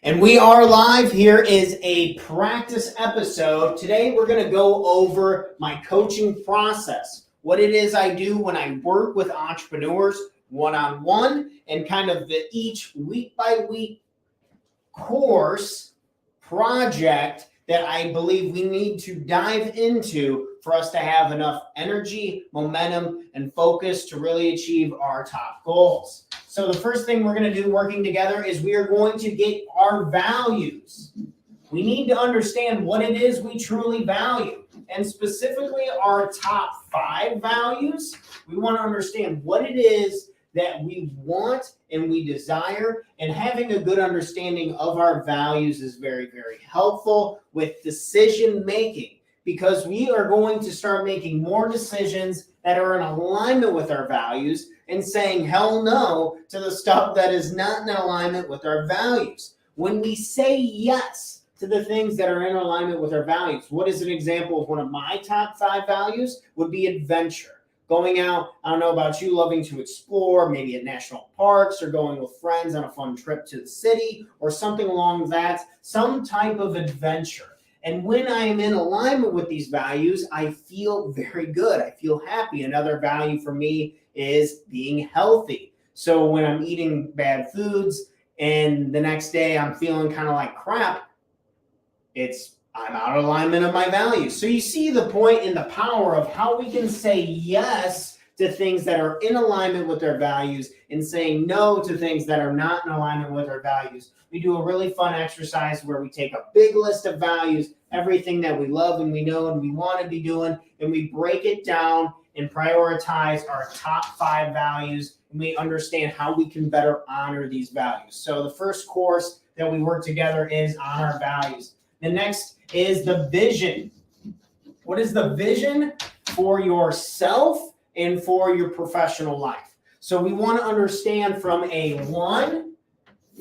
And we are live. Here is a practice episode. Today we're going to go over my coaching process, what it is I do when I work with entrepreneurs one-on-one, and kind of the each week by week course project that I believe we need to dive into for us to have enough energy, momentum, and focus to really achieve our top goals. So the first thing we're going to do working together is we are going to get our values. We need to understand what it is we truly value, and specifically our top 5 values. We want to understand what it is that we want and we desire, and having a good understanding of our values is very, very helpful with decision making, because we are going to start making more decisions that are in alignment with our values and saying hell no to the stuff that is not in alignment with our values. When we say yes to the things that are in alignment with our values, what is an example of one of my top 5 values? Would be adventure. Going out, I don't know about you, loving to explore, maybe at national parks, or going with friends on a fun trip to the city, or something along that, some type of adventure. And when I am in alignment with these values, I feel very good. I feel happy. Another value for me is being healthy. So when I'm eating bad foods and the next day I'm feeling kind of like crap, I'm out of alignment of my values. So you see the point in the power of how we can say yes to things that are in alignment with our values and saying no to things that are not in alignment with our values. We do a really fun exercise where we take a big list of values, everything that we love and we know and we want to be doing, and we break it down and prioritize our top 5 values, and we understand how we can better honor these values. So the first course that we work together is on our values. The next is the vision. What is the vision for yourself and for your professional life? So we want to understand from a 1,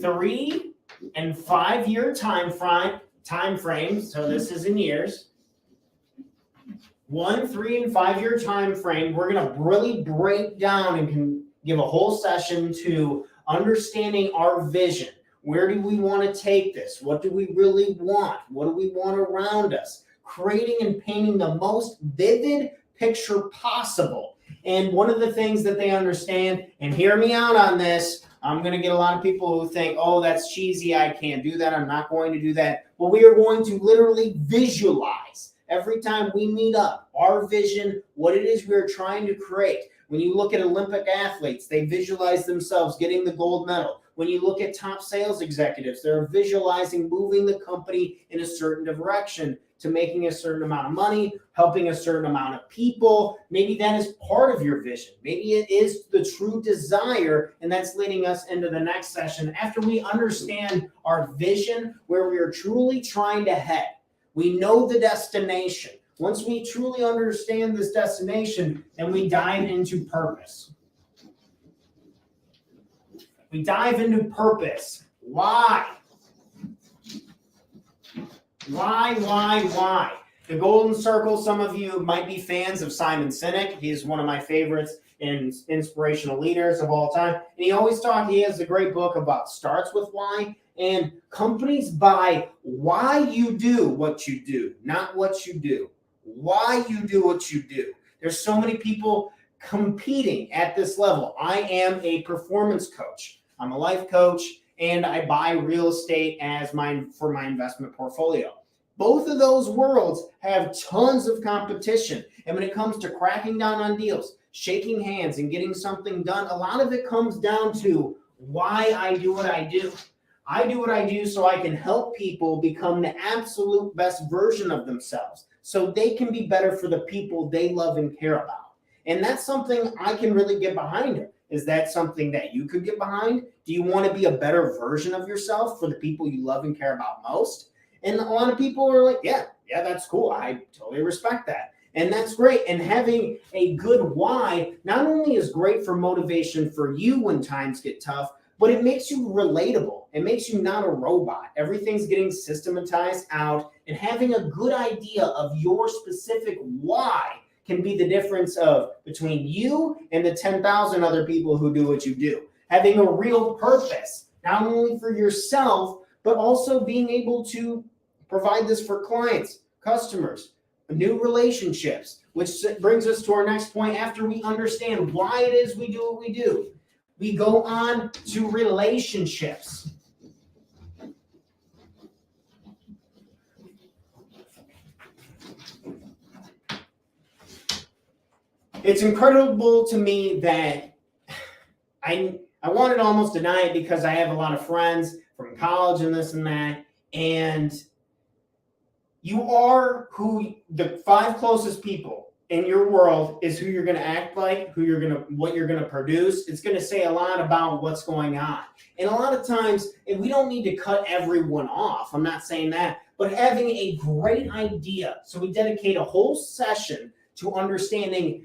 3, and 5 year time frame. So this is in years. 1, 3, and 5 year time frame. We're going to really break down and can give a whole session to understanding our vision. Where do we want to take this? What do we really want? What do we want around us? Creating and painting the most vivid picture possible. And one of the things that they understand, and hear me out on this, I'm going to get a lot of people who think, oh, that's cheesy, I can't do that, I'm not going to do that. Well, we are going to literally visualize every time we meet up our vision, what it is we're trying to create. When you look at Olympic athletes, they visualize themselves getting the gold medal. When you look at top sales executives, they're visualizing moving the company in a certain direction to making a certain amount of money, helping a certain amount of people. Maybe that is part of your vision. Maybe it is the true desire, and that's leading us into the next session. After we understand our vision, where we are truly trying to head, we know the destination. Once we truly understand this destination, then we dive into purpose. We dive into purpose. Why? Why? The Golden Circle, some of you might be fans of Simon Sinek. He's one of my favorites and inspirational leaders of all time. And he has a great book about starts with why. And companies buy why you do what you do, not what you do. Why you do what you do. There's so many people competing at this level. I am a performance coach. I'm a life coach, and I buy real estate for my investment portfolio. Both of those worlds have tons of competition. And when it comes to cracking down on deals, shaking hands and getting something done, a lot of it comes down to why I do what I do. I do what I do so I can help people become the absolute best version of themselves, so they can be better for the people they love and care about. And that's something I can really get behind it. Is that something that you could get behind? Do you want to be a better version of yourself for the people you love and care about most? And a lot of people are like, yeah, that's cool. I totally respect that. And that's great. And having a good why not only is great for motivation for you when times get tough, but it makes you relatable. It makes you not a robot. Everything's getting systematized out, and having a good idea of your specific why can be the difference between you and the 10,000 other people who do what you do. Having a real purpose, not only for yourself, but also being able to provide this for clients, customers, new relationships, which brings us to our next point. After we understand why it is we do what we do, we go on to relationships. It's incredible to me that I wanted to almost deny it because I have a lot of friends from college and this and that, and you are who the 5 closest people in your world is who you're going to act like, what you're going to produce. It's going to say a lot about what's going on. And a lot of times, and we don't need to cut everyone off. I'm not saying that, but having a great idea. So we dedicate a whole session to understanding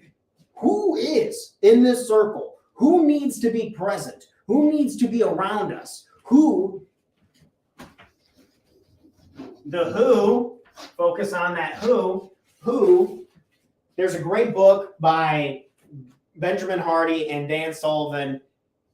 who is in this circle, who needs to be present, who needs to be around us, focus on that who. There's a great book by Benjamin Hardy and Dan Sullivan.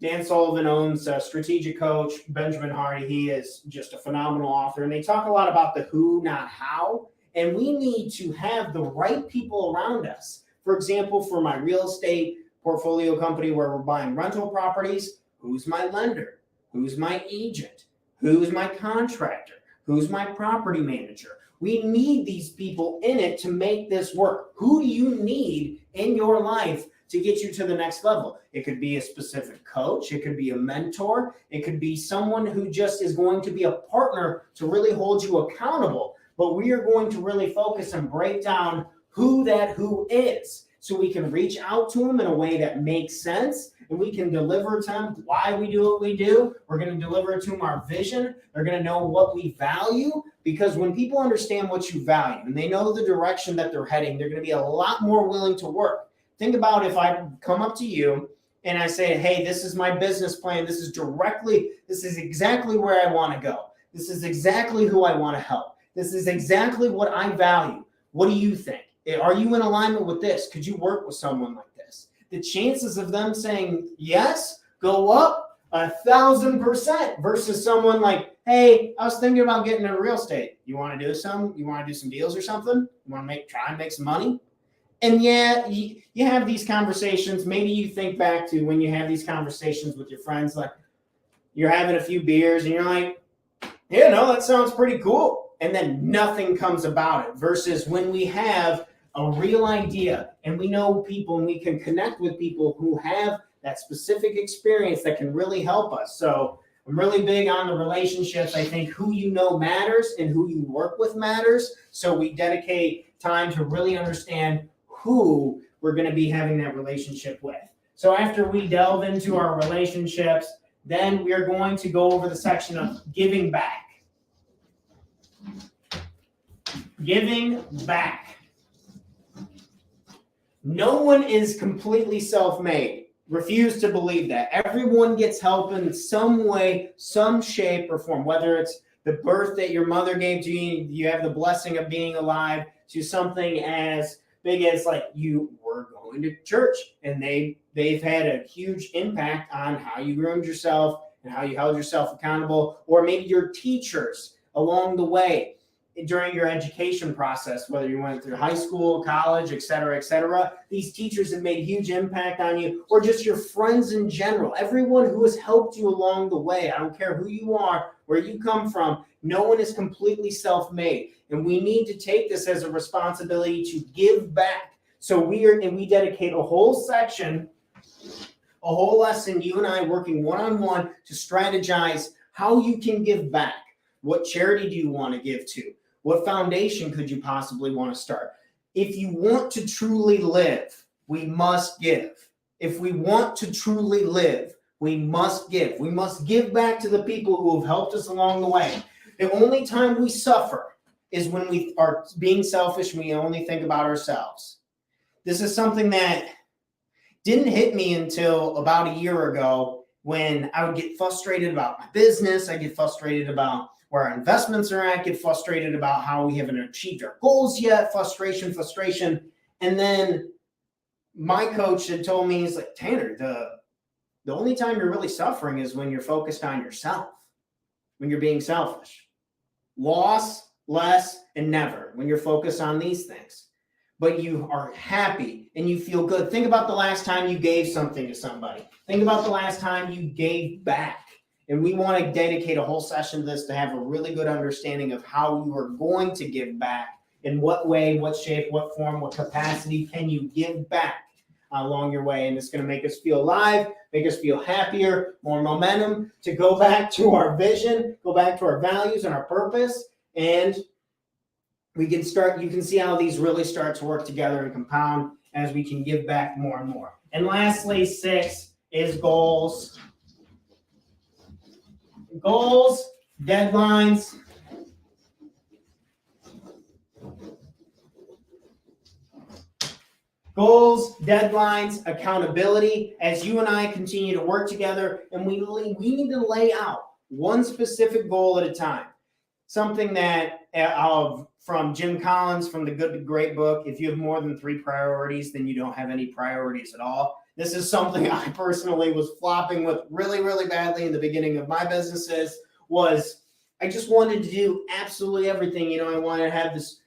Dan Sullivan owns Strategic Coach. Benjamin Hardy, he is just a phenomenal author. And they talk a lot about the who, not how. And we need to have the right people around us. For example, for my real estate portfolio company where we're buying rental properties, who's my lender? Who's my agent? Who's my contractor? Who's my property manager? We need these people in it to make this work. Who do you need in your life to get you to the next level? It could be a specific coach. It could be a mentor. It could be someone who just is going to be a partner to really hold you accountable. But we are going to really focus and break down who is, so we can reach out to them in a way that makes sense, and we can deliver to them why we do what we do. We're going to deliver to them our vision. They're going to know what we value, because when people understand what you value and they know the direction that they're heading, they're going to be a lot more willing to work. Think about if I come up to you and I say, hey, this is my business plan. This is exactly where I want to go. This is exactly who I want to help. This is exactly what I value. What do you think? Are you in alignment with this? Could you work with someone like this? The chances of them saying yes go up 1,000% versus someone like, hey, I was thinking about getting into real estate. You want to do some? You want to do some deals or something? You want to try and make some money? And yeah, you have these conversations. Maybe you think back to when you have these conversations with your friends, like you're having a few beers and you're like, yeah, no, that sounds pretty cool. And then nothing comes about it versus when we have a real idea and we know people and we can connect with people who have that specific experience that can really help us. So I'm really big on the relationships. I think who you know matters and who you work with matters. So we dedicate time to really understand who we're going to be having that relationship with. So after we delve into our relationships, then we are going to go over the section of giving back. Giving back. No one is completely self-made. Refuse to believe that. Everyone gets help in some way, some shape or form, whether it's the birth that your mother gave to you, you have the blessing of being alive, to something as big as like you were going to church and they've had a huge impact on how you groomed yourself and how you held yourself accountable, or maybe your teachers along the way during your education process, whether you went through high school, college, et cetera, these teachers have made a huge impact on you, or just your friends in general, everyone who has helped you along the way. I don't care who you are, where you come from, no one is completely self-made. And we need to take this as a responsibility to give back. So we dedicate a whole section, a whole lesson, you and I working one-on-one to strategize how you can give back. What charity do you want to give to? What foundation could you possibly want to start? If you want to truly live, we must give. If we want to truly live, we must give. We must give back to the people who have helped us along the way. The only time we suffer is when we are being selfish and we only think about ourselves. This is something that didn't hit me until about a year ago when I would get frustrated about my business. I get frustrated about where our investments are at, get frustrated about how we haven't achieved our goals yet, frustration. And then my coach had told me, he's like, Tanner, the only time you're really suffering is when you're focused on yourself. when you're being selfish. Loss, less, and never when you're focused on these things. But you are happy and you feel good. Think about the last time you gave something to somebody. Think about the last time you gave back. And we want to dedicate a whole session to this to have a really good understanding of how you are going to give back. In what way, what shape, what form, what capacity can you give back along your way? And it's going to make us feel alive, make us feel happier, more momentum to go back to our vision, go back to our values and our purpose. And we can start, you can see how these really start to work together and compound as we can give back more and more. And lastly, 6 is goals. Goals, deadlines. Goals, deadlines, accountability. As you and I continue to work together, and we need to lay out one specific goal at a time. Something that from Jim Collins, from the Good to Great book, if you have more than 3 priorities, then you don't have any priorities at all. This is something I personally was flopping with really, really badly in the beginning of my businesses. I just wanted to do absolutely everything. I wanted to have this,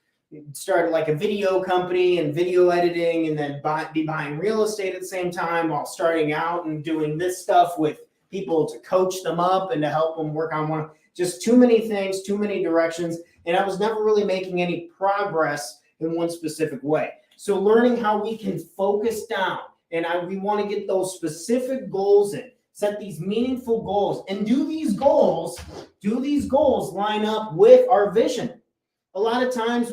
started like a video company and video editing, and then be buying real estate at the same time while starting out and doing this stuff with people to coach them up and to help them work on one. Just too many things, too many directions. And I was never really making any progress in one specific way. So learning how we can focus down, and we want to get those specific goals in, set these meaningful goals, and do these goals line up with our vision? A lot of times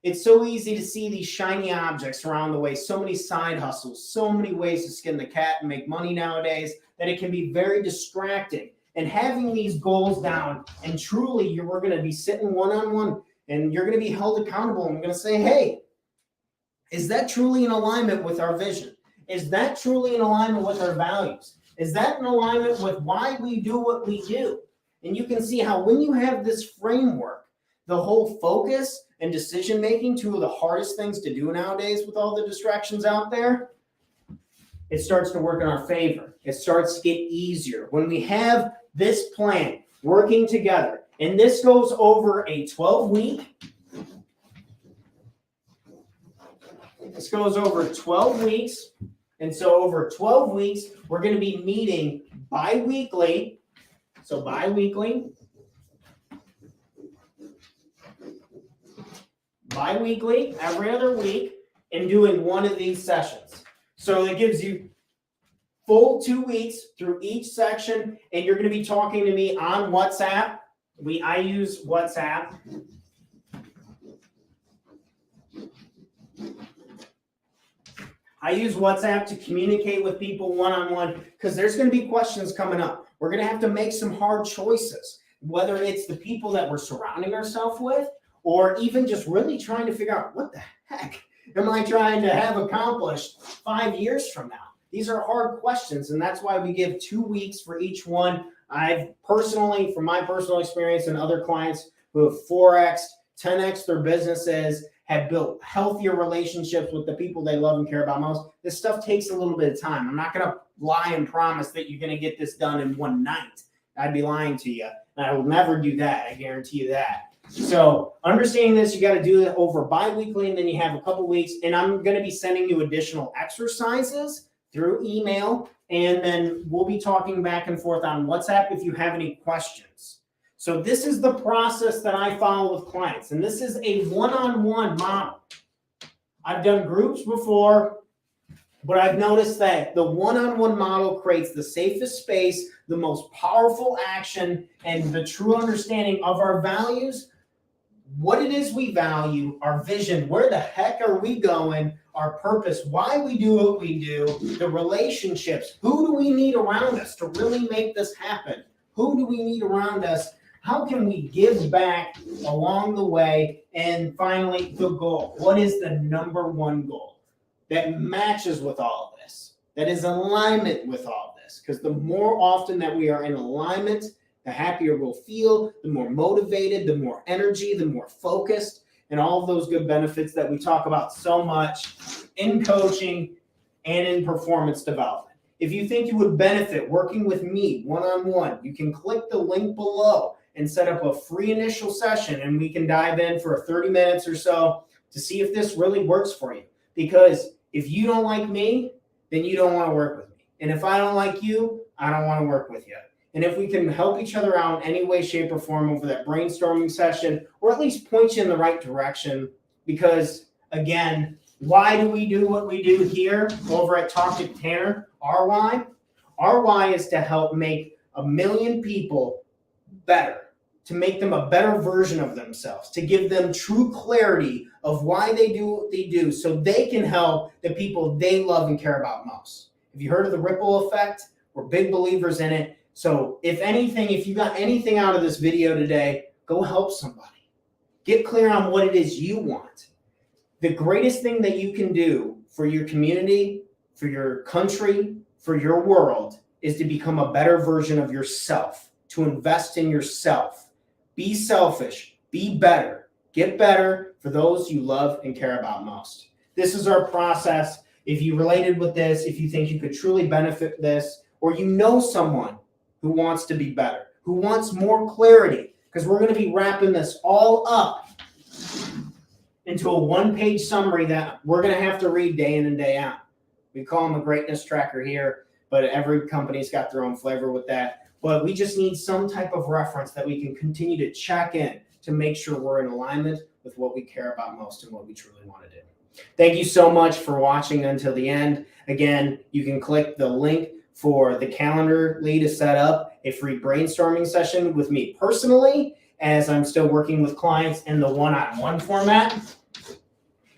it's so easy to see these shiny objects around the way, so many side hustles, so many ways to skin the cat and make money nowadays, that it can be very distracting. And having these goals down, and truly we're going to be sitting one-on-one, and you're going to be held accountable, and we're going to say, hey, is that truly in alignment with our vision? Is that truly in alignment with our values? Is that in alignment with why we do what we do? And you can see how when you have this framework, the whole focus and decision-making, 2 of the hardest things to do nowadays with all the distractions out there, it starts to work in our favor. It starts to get easier. When we have this plan working together, and this goes over a 12-week, this goes over 12 weeks. And so over 12 weeks, we're going to be meeting bi-weekly. So bi-weekly, every other week, and doing one of these sessions. So it gives you full 2 weeks through each section, and you're going to be talking to me on WhatsApp. I use WhatsApp. I use WhatsApp to communicate with people one-on-one, because there's going to be questions coming up. We're going to have to make some hard choices, whether it's the people that we're surrounding ourselves with, or even just really trying to figure out, what the heck am I trying to have accomplished 5 years from now? These are hard questions, and that's why we give 2 weeks for each one. I've personally, from my personal experience and other clients who have 4x, 10x their businesses, have built healthier relationships with the people they love and care about most. This stuff takes a little bit of time. I'm not going to lie and promise that you're going to get this done in one night. I'd be lying to you. And I will never do that. I guarantee you that. So understanding this, you got to do it over bi-weekly, and then you have a couple weeks. And I'm going to be sending you additional exercises through email. And then we'll be talking back and forth on WhatsApp if you have any questions. So this is the process that I follow with clients. And this is a one-on-one model. I've done groups before, but I've noticed that the one-on-one model creates the safest space, the most powerful action, and the true understanding of our values, what it is we value, our vision, where the heck are we going, our purpose, why we do what we do, the relationships, who do we need around us to really make this happen? Who do we need around us? How can we give back along the way? And finally, the goal. What is the number one goal that matches with all of this, that is in alignment with all of this? Because the more often that we are in alignment, the happier we'll feel, the more motivated, the more energy, the more focused, and all of those good benefits that we talk about so much in coaching and in performance development. If you think you would benefit working with me one-on-one, you can click the link below and set up a free initial session, and we can dive in for 30 minutes or so to see if this really works for you. Because if you don't like me, then you don't want to work with me. And if I don't like you, I don't want to work with you. And if we can help each other out in any way, shape, or form over that brainstorming session, or at least point you in the right direction, because again, why do we do what we do here over at Talk to Tanner? Our why? Our why is to help make 1 million people better, to make them a better version of themselves, to give them true clarity of why they do what they do so they can help the people they love and care about most. Have you heard of the ripple effect? We're big believers in it. So if anything, if you got anything out of this video today, go help somebody. Get clear on what it is you want. The greatest thing that you can do for your community, for your country, for your world is to become a better version of yourself, to invest in yourself. Be selfish, be better, get better for those you love and care about most. This is our process. If you related with this, if you think you could truly benefit this, or you know someone who wants to be better, who wants more clarity, because we're going to be wrapping this all up into a one-page summary that we're going to have to read day in and day out. We call them a greatness tracker here, but every company's got their own flavor with that. But we just need some type of reference that we can continue to check in to make sure we're in alignment with what we care about most and what we truly want to do. Thank you so much for watching until the end. Again, you can click the link for the Calendly to set up a free brainstorming session with me personally, as I'm still working with clients in the one-on-one format.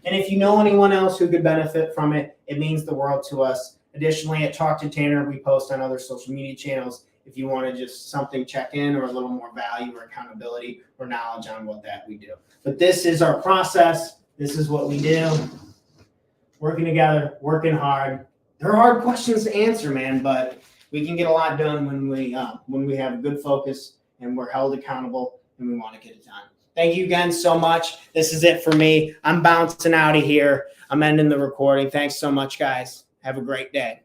And if you know anyone else who could benefit from it, it means the world to us. Additionally, at Talk to Tanner, we post on other social media channels if you want to just something check in or a little more value or accountability or knowledge on what that we do. But this is our process. This is what we do. Working together, working hard. They're hard questions to answer, man, but we can get a lot done when we have a good focus and we're held accountable and we want to get it done. Thank you again so much. This is it for me. I'm bouncing out of here. I'm ending the recording. Thanks so much, guys. Have a great day.